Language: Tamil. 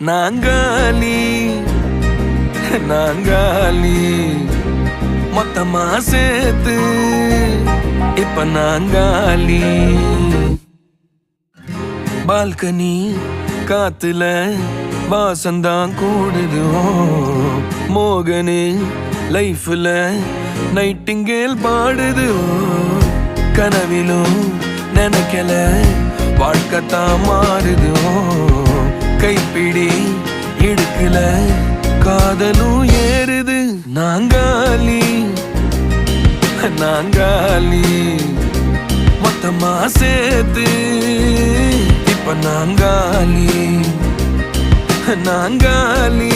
நாங்காலி நாங்காலி மொத்தமா சேர்த்து இப்ப நாங்காலி. பால்கனி காத்துல வாசந்தான் கூடுது. மோகனு லைஃப்ல நைட்டிங்கேல் பாடுது. கனவிலும் நினைக்கல வாழ்க்கைத்தான் மாறுது. கைப்பிடி இடுக்கல காதலும் ஏறுது. நாங்காலி நாங்காலி மொத்தமா சேர்த்து இப்ப நாங்காலி நாங்காலி.